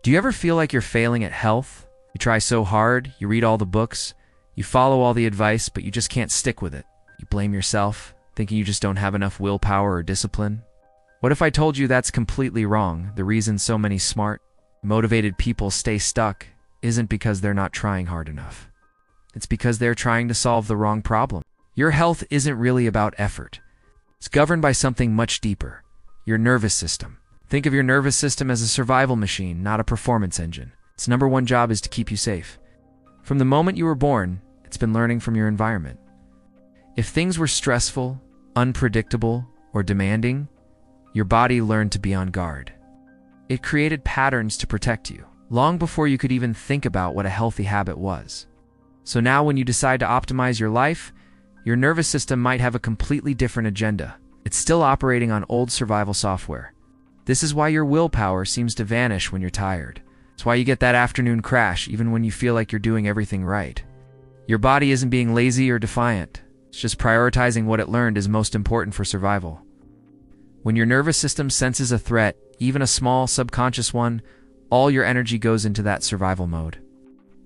Do you ever feel like you're failing at health? You try so hard, you read all the books, you follow all the advice, but you just can't stick with it. You blame yourself, thinking you just don't have enough willpower or discipline. What if I told you that's completely wrong? The reason so many smart, motivated people stay stuck isn't because they're not trying hard enough. It's because they're trying to solve the wrong problem. Your health isn't really about effort. It's governed by something much deeper, your nervous system. Think of your nervous system as a survival machine, not a performance engine. Its number one job is to keep you safe. From the moment you were born, it's been learning from your environment. If things were stressful, unpredictable, or demanding, your body learned to be on guard. It created patterns to protect you, long before you could even think about what a healthy habit was. So now when you decide to optimize your life, your nervous system might have a completely different agenda. It's still operating on old survival software. This is why your willpower seems to vanish when you're tired. It's why you get that afternoon crash even when you feel like you're doing everything right. Your body isn't being lazy or defiant. It's just prioritizing what it learned is most important for survival. When your nervous system senses a threat, even a small subconscious one, all your energy goes into that survival mode.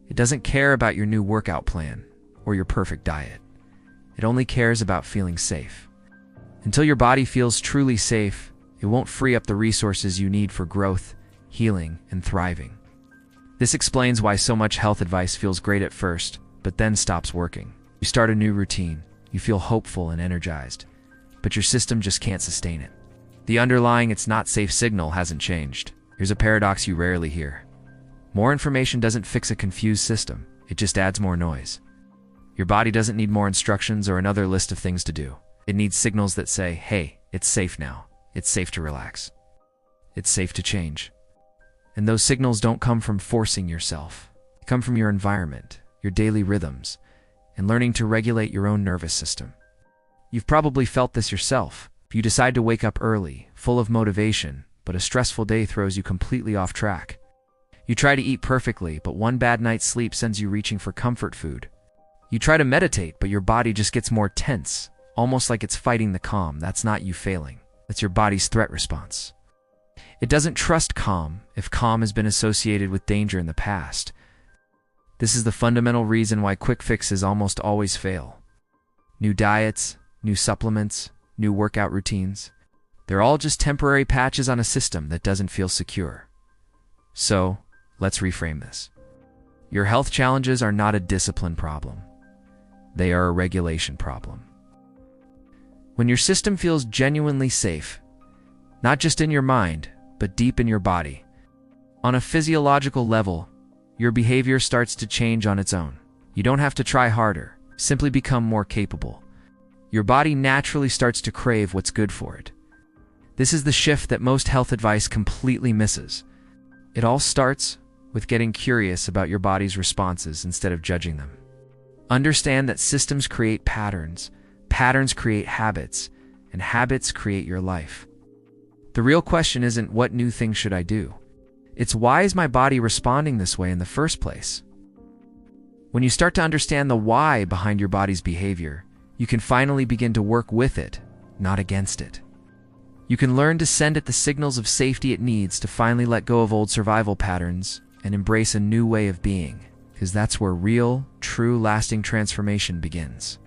It doesn't care about your new workout plan or your perfect diet. It only cares about feeling safe. Until your body feels truly safe, it won't free up the resources you need for growth, healing, and thriving. This explains why so much health advice feels great at first, but then stops working. You start a new routine, you feel hopeful and energized, but your system just can't sustain it. The underlying "it's not safe" signal hasn't changed. Here's a paradox you rarely hear. More information doesn't fix a confused system, it just adds more noise. Your body doesn't need more instructions or another list of things to do. It needs signals that say, hey, it's safe now. It's safe to relax. It's safe to change. And those signals don't come from forcing yourself. They come from your environment, your daily rhythms, and learning to regulate your own nervous system. You've probably felt this yourself. If you decide to wake up early, full of motivation, but a stressful day throws you completely off track. You try to eat perfectly, but one bad night's sleep sends you reaching for comfort food. You try to meditate, but your body just gets more tense, almost like it's fighting the calm. That's not you failing. That's your body's threat response. It doesn't trust calm if calm has been associated with danger in the past. This is the fundamental reason why quick fixes almost always fail. New diets, new supplements, new workout routines. They're all just temporary patches on a system that doesn't feel secure. So, let's reframe this. Your health challenges are not a discipline problem. They are a regulation problem. When your system feels genuinely safe, not just in your mind, but deep in your body, on a physiological level, your behavior starts to change on its own. You don't have to try harder, simply become more capable. Your body naturally starts to crave what's good for it. This is the shift that most health advice completely misses. It all starts with getting curious about your body's responses instead of judging them. Understand that systems create patterns, patterns create habits, and habits create your life. The real question isn't what new thing should I do? It's why is my body responding this way in the first place? When you start to understand the why behind your body's behavior, you can finally begin to work with it, not against it. You can learn to send it the signals of safety it needs to finally let go of old survival patterns and embrace a new way of being, because that's where real, true, lasting transformation begins.